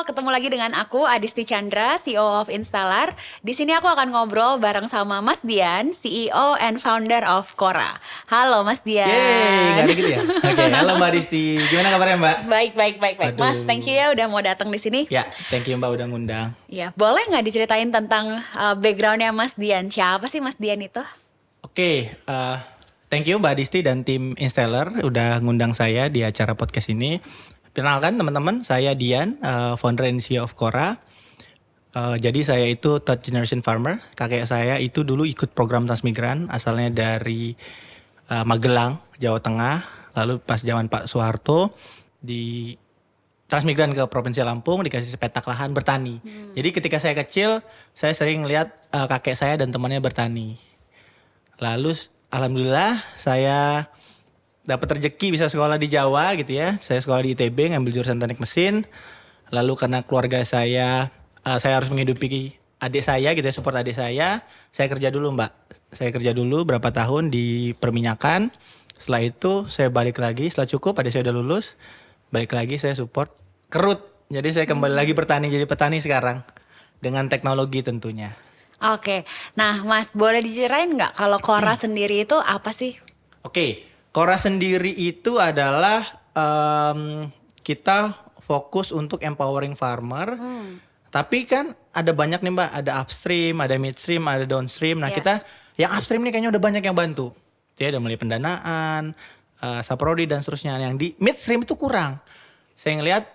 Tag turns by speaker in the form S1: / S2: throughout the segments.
S1: ketemu lagi dengan aku Adisti Chandra, CEO of Installer. Di sini aku akan ngobrol bareng sama Mas Dian, CEO and founder of Quora. Halo Mas
S2: Yeay, nggak
S1: Dian.
S2: ada gitu ya? Oke, halo Mbak Disti. Gimana kabarnya Mbak?
S1: Baik, baik, baik, baik. Mas, thank you
S2: Waduh.
S1: ya udah mau datang di sini.
S2: Ya, thank you Mbak udah ngundang.
S1: Ya, boleh nggak diceritain tentang backgroundnya Mas Dian? Siapa sih Mas Dian itu?
S2: Oke, thank you Mbak Disti dan tim Installer udah ngundang saya di acara podcast ini. Perkenalkan teman-teman, saya Dian, founder and CEO of Quora. Jadi saya itu third generation farmer. Kakek saya itu dulu ikut program transmigran, asalnya dari Magelang, Jawa Tengah. Lalu pas zaman Pak Soeharto di transmigran ke Provinsi Lampung, dikasih sepetak lahan bertani. Jadi ketika saya kecil, saya sering lihat kakek saya dan temannya bertani. Lalu alhamdulillah saya dapat rezeki bisa sekolah di Jawa gitu ya. Saya sekolah di ITB ngambil jurusan teknik mesin. Lalu karena keluarga saya harus menghidupi adik saya gitu ya, support adik saya kerja dulu Mbak. Saya kerja dulu berapa tahun di perminyakan. Setelah itu saya balik lagi, setelah cukup adik saya udah lulus. Balik lagi saya support kerut. Jadi saya kembali lagi bertani, jadi petani sekarang. Dengan teknologi tentunya.
S1: Oke, nah Mas boleh diceritain nggak kalau Quora sendiri itu apa sih?
S2: Oke, Quora sendiri itu adalah kita fokus untuk empowering farmer. Tapi kan ada banyak nih Mbak, ada upstream, ada midstream, ada downstream. Nah
S1: Ya.
S2: kita yang upstream nih kayaknya udah banyak yang bantu. Ya udah mulai pendanaan, saprodi dan seterusnya. Yang di midstream itu kurang. Saya ngelihat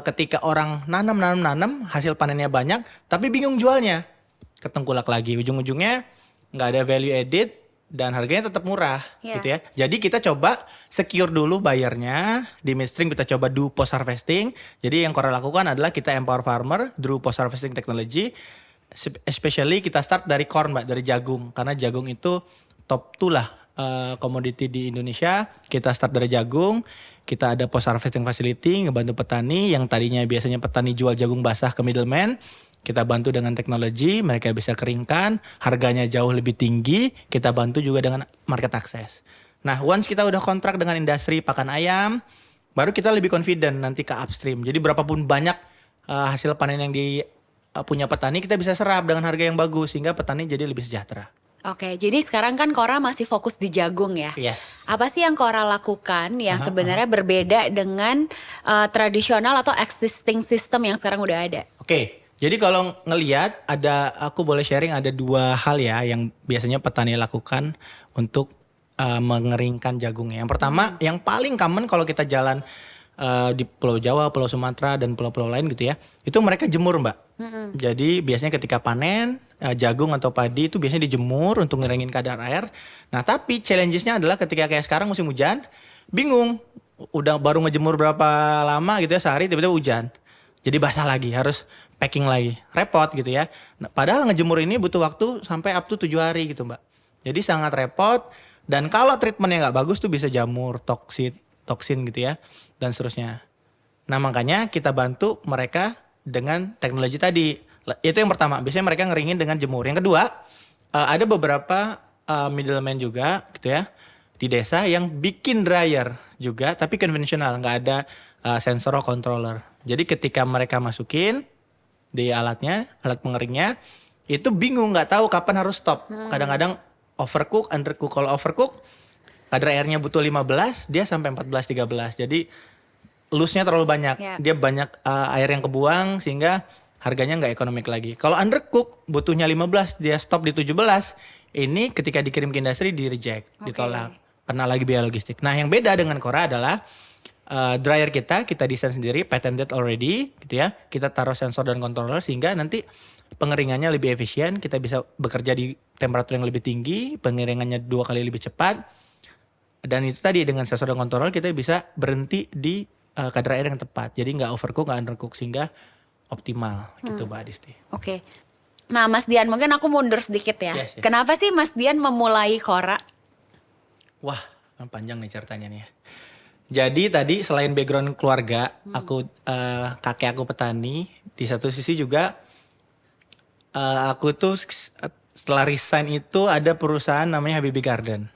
S2: ketika orang nanam, hasil panennya banyak, tapi bingung jualnya. Ketengkulak lagi, ujung-ujungnya nggak ada value added dan harganya tetap murah
S1: Ya.
S2: gitu ya. Jadi kita coba secure dulu bayarnya di midstream, kita coba do post harvesting. Jadi yang Quora lakukan adalah kita empower farmer through post harvesting technology. Especially kita start dari corn Mbak, dari jagung karena jagung itu top 2 lah komoditi di Indonesia. Kita start dari jagung. Kita ada post harvesting facility ngebantu petani yang tadinya biasanya petani jual jagung basah ke middleman. Kita bantu dengan teknologi, mereka bisa keringkan, harganya jauh lebih tinggi, kita bantu juga dengan market access. Nah, once kita udah kontrak dengan industri pakan ayam, baru kita lebih confident nanti ke upstream. Jadi berapapun banyak hasil panen yang punya petani, kita bisa serap dengan harga yang bagus, sehingga petani jadi lebih sejahtera.
S1: Oke, jadi sekarang kan Quora masih fokus di jagung ya.
S2: Yes.
S1: Apa sih yang Quora lakukan yang sebenarnya berbeda dengan tradisional atau existing system yang sekarang udah ada?
S2: Oke, jadi kalau ngelihat aku boleh sharing ada 2 hal ya yang biasanya petani lakukan untuk mengeringkan jagungnya. Yang pertama, yang paling common kalau kita jalan di Pulau Jawa, Pulau Sumatera dan pulau-pulau lain gitu ya, itu mereka jemur Mbak. Jadi biasanya ketika panen jagung atau padi itu biasanya dijemur untuk ngeringin kadar air. Nah tapi challengesnya adalah ketika kayak sekarang musim hujan, bingung. Udah baru ngejemur berapa lama gitu ya, sehari tiba-tiba hujan. Jadi basah lagi, harus packing lagi. Repot gitu ya. Nah, padahal ngejemur ini butuh waktu sampai up to 7 hari gitu Mbak. Jadi sangat repot. Dan kalau treatmentnya nggak bagus tuh bisa jamur, toksin gitu ya. Dan seterusnya. Nah makanya kita bantu mereka dengan teknologi tadi. Itu yang pertama, biasanya mereka ngeringin dengan jemur. Yang kedua, ada beberapa middleman juga gitu ya. Di desa yang bikin dryer juga, tapi konvensional. Nggak ada sensor atau controller. Jadi ketika mereka masukin di alatnya, alat pengeringnya, itu bingung nggak tahu kapan harus stop. Kadang-kadang overcook, undercook. Kalau overcook, kadar airnya butuh 15, dia sampai 14, 13. Jadi loose-nya terlalu banyak.
S1: Ya.
S2: Dia banyak air yang kebuang sehingga harganya nggak ekonomik lagi. Kalau undercook butuhnya 15, dia stop di 17. Ini ketika dikirim ke industri di reject, ditolak. Kena lagi biaya logistik. Nah yang beda dengan Quora adalah dryer kita desain sendiri, patented already gitu ya. Kita taruh sensor dan controller sehingga nanti pengeringannya lebih efisien. Kita bisa bekerja di temperatur yang lebih tinggi, pengeringannya 2 kali lebih cepat. Dan itu tadi dengan sensor dan controller kita bisa berhenti di kadar air yang tepat. Jadi nggak overcook, nggak undercook sehingga optimal gitu Mbak Adisti.
S1: Oke. Nah Mas Dian, mungkin aku mundur sedikit ya.
S2: Yes.
S1: Kenapa sih Mas Dian memulai Quora?
S2: Wah, panjang nih ceritanya nih ya. Jadi tadi selain background keluarga, kakek aku petani. Di satu sisi juga aku tuh setelah resign itu ada perusahaan namanya Habibie Garden.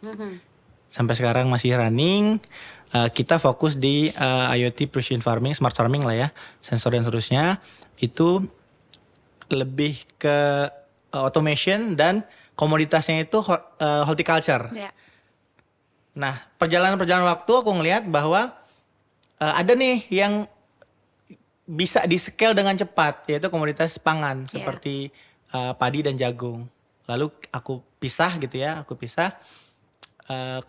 S2: Sampai sekarang masih running. kita fokus di IoT precision farming, smart farming lah ya, sensor dan seterusnya. Itu lebih ke automation dan komoditasnya itu horticulture.
S1: Ya.
S2: Nah, perjalanan waktu aku ngelihat bahwa ada nih yang bisa di-scale dengan cepat, yaitu komoditas pangan seperti padi dan jagung. Lalu aku pisah.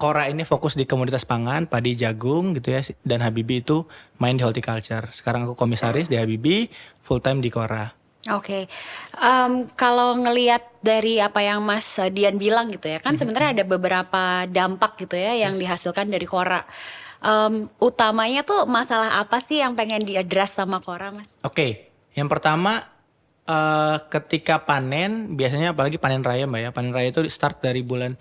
S2: Kora ini fokus di komoditas pangan, padi, jagung gitu ya. Dan Habibie itu main di horticulture. Sekarang aku komisaris di Habibie, full time di Kora.
S1: Oke, kalau ngelihat dari apa yang Mas Dian bilang gitu ya, kan sebenarnya ada beberapa dampak gitu ya yang dihasilkan dari Kora. Utamanya tuh masalah apa sih yang pengen diadres sama Kora, Mas?
S2: Oke, yang pertama ketika panen, biasanya apalagi panen raya Mbak ya. Panen raya itu start dari bulan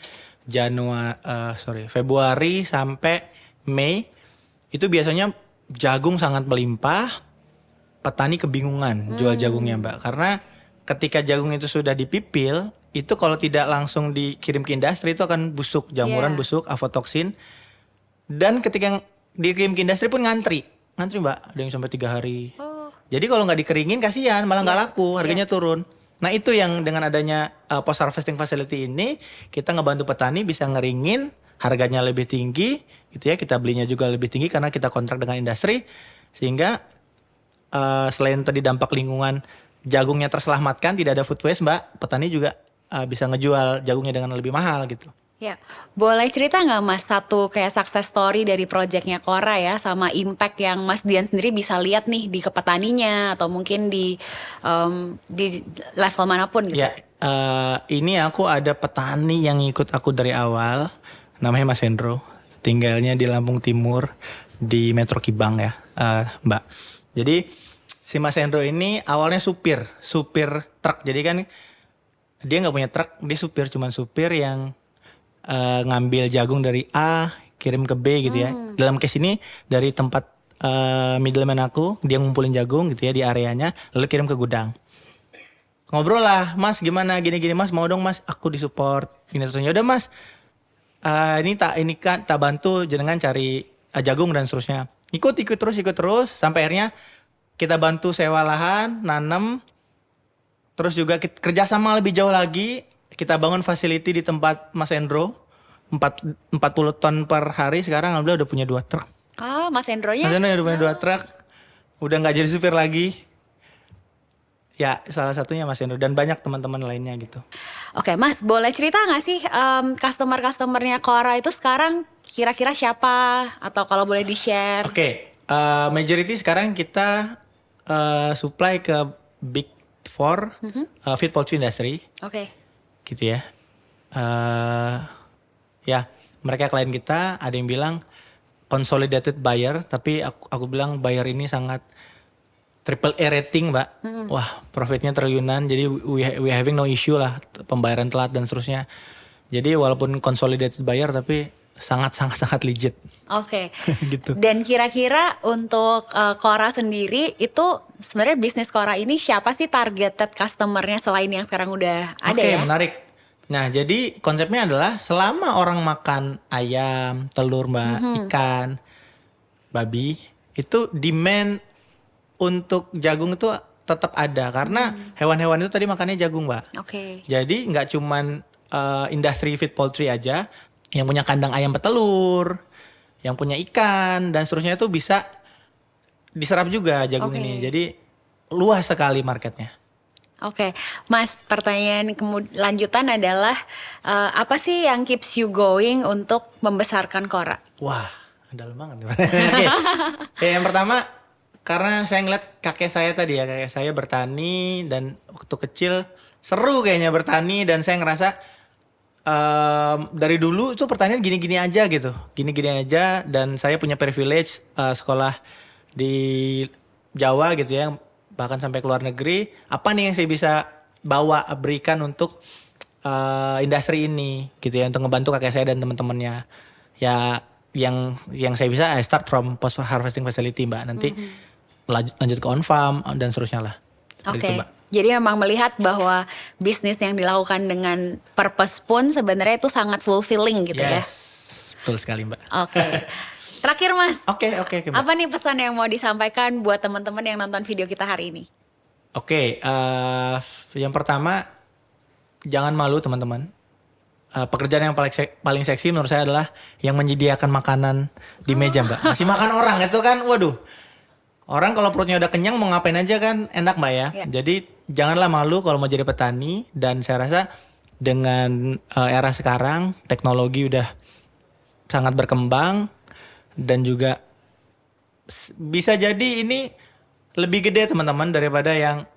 S2: Februari sampai Mei. Itu biasanya jagung sangat melimpah. Petani kebingungan jual jagungnya Mbak. Karena ketika jagung itu sudah dipipil, itu kalau tidak langsung dikirim ke industri itu akan busuk, jamuran busuk, aflatoksin. Dan ketika dikirim ke industri pun ngantri Mbak, ada yang sampai 3 hari. Jadi kalau nggak dikeringin kasihan, malah nggak laku, harganya turun. Nah itu yang dengan adanya post harvesting facility ini, kita ngebantu petani bisa ngeringin, harganya lebih tinggi, gitu ya. Kita belinya juga lebih tinggi karena kita kontrak dengan industri, sehingga selain tadi dampak lingkungan, jagungnya terselamatkan, tidak ada food waste Mbak, petani juga bisa ngejual jagungnya dengan lebih mahal gitu.
S1: Ya, boleh cerita nggak Mas satu kayak success story dari projectnya Kora ya, sama impact yang Mas Dian sendiri bisa lihat nih di petaninya atau mungkin di level manapun gitu?
S2: Ya, ini aku ada petani yang ikut aku dari awal, namanya Mas Hendro, tinggalnya di Lampung Timur di Metro Kibang ya, Mbak. Jadi si Mas Hendro ini awalnya supir truk, jadi kan dia nggak punya truk, dia cuman supir yang ngambil jagung dari A kirim ke B gitu ya. Dalam case ini dari tempat middleman aku, dia ngumpulin jagung gitu ya di areanya, lalu kirim ke gudang. Ngobrol lah, Mas gimana gini-gini Mas, mau dong Mas aku disupport gini terusnya. Udah Mas, ini kan tak bantu jenengan cari jagung dan seterusnya. Ikut terus sampai akhirnya kita bantu sewa lahan, nanam, terus juga kerjasama lebih jauh lagi. Kita bangun facility di tempat Mas Endro, 40 ton per hari. Sekarang alhamdulillah udah punya 2 truk.
S1: Mas Endronya?
S2: Mas Endro udah punya 2 truk. Udah gak jadi supir lagi. Ya salah satunya Mas Endro dan banyak teman-teman lainnya gitu.
S1: Oke Mas, boleh cerita gak sih customer-customernya Kora itu sekarang kira-kira siapa? Atau kalau boleh di-share?
S2: Oke, majority sekarang kita supply ke Big Four feed poultry industry.
S1: Oke.
S2: Gitu ya. Ya mereka klien kita, ada yang bilang consolidated buyer, tapi aku bilang buyer ini sangat triple A rating Mbak. Wah profitnya triliunan, jadi we having no issue lah, pembayaran telat dan seterusnya. Jadi walaupun consolidated buyer tapi sangat legit.
S1: Oke.
S2: Gitu.
S1: Dan kira-kira untuk Kora sendiri itu sebenarnya bisnis Kora ini siapa sih targeted customernya selain yang sekarang udah ada ya?
S2: Oke, menarik. Nah, jadi konsepnya adalah selama orang makan ayam, telur Mbak, ikan, babi, itu demand untuk jagung itu tetap ada karena hewan-hewan itu tadi makannya jagung Mbak.
S1: Oke.
S2: Jadi nggak cuman industri feed poultry aja yang punya kandang ayam petelur, yang punya ikan dan seterusnya itu bisa diserap juga jagung ini. Jadi luas sekali marketnya.
S1: Oke, Mas, pertanyaan lanjutan adalah apa sih yang keeps you going untuk membesarkan Kora?
S2: Wah, dalam banget. Oke. Yang pertama karena saya ngeliat kakek saya tadi ya, kakek saya bertani dan waktu kecil seru kayaknya bertani dan saya ngerasa dari dulu tuh pertanian gini-gini aja gitu, gini-gini aja dan saya punya privilege sekolah di Jawa gitu ya, bahkan sampai ke luar negeri. Apa nih yang saya bisa berikan untuk industri ini gitu ya, untuk ngebantu kakek saya dan teman-temannya. Ya yang saya bisa I start from post harvesting facility Mbak, nanti lanjut ke on farm dan seterusnya lah.
S1: Oke. Jadi memang melihat bahwa bisnis yang dilakukan dengan purpose pun sebenarnya itu sangat fulfilling gitu ya.
S2: Betul sekali Mbak.
S1: Oke. Terakhir Mas,
S2: Oke, Mbak.
S1: apa nih pesan yang mau disampaikan buat teman-teman yang nonton video kita hari ini?
S2: Oke, yang pertama jangan malu teman-teman. Pekerjaan yang paling seksi menurut saya adalah yang menyediakan makanan di meja, Mbak. Masih makan orang itu kan, waduh. Orang kalau perutnya udah kenyang mau ngapain aja kan enak, Mbak ya.
S1: Ya.
S2: Jadi janganlah malu kalau mau jadi petani, dan saya rasa dengan era sekarang teknologi udah sangat berkembang, dan juga bisa jadi ini lebih gede teman-teman daripada yang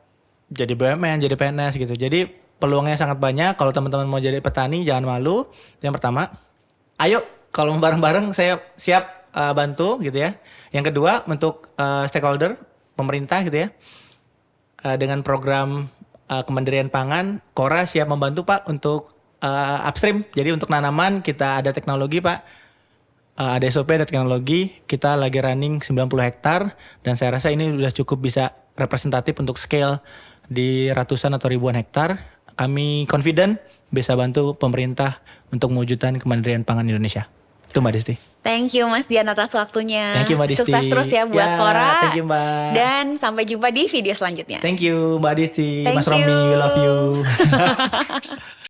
S2: jadi BUMN, jadi PNS gitu. Jadi peluangnya sangat banyak. Kalau teman-teman mau jadi petani jangan malu. Yang pertama, ayo kalau bareng-bareng saya siap bantu gitu ya. Yang kedua, untuk stakeholder pemerintah gitu ya, dengan program Kementerian Pangan, Kora siap membantu Pak untuk upstream. Jadi untuk tanaman kita ada teknologi Pak. Ada SOP, ada teknologi, kita lagi running 90 hektar, dan saya rasa ini udah cukup bisa representatif untuk scale di ratusan atau ribuan hektar. Kami confident bisa bantu pemerintah untuk mewujudkan Kementerian Pangan Indonesia. Itu Mbak Disti.
S1: Thank you Mas Dian atas waktunya.
S2: Thank you Mbak Disti.
S1: Sukses terus ya buat Kora.
S2: Thank you Mbak.
S1: Dan sampai jumpa di video selanjutnya.
S2: Thank you Mbak Disti,
S1: Thank
S2: Mas Romi, we love
S1: you.
S2: you.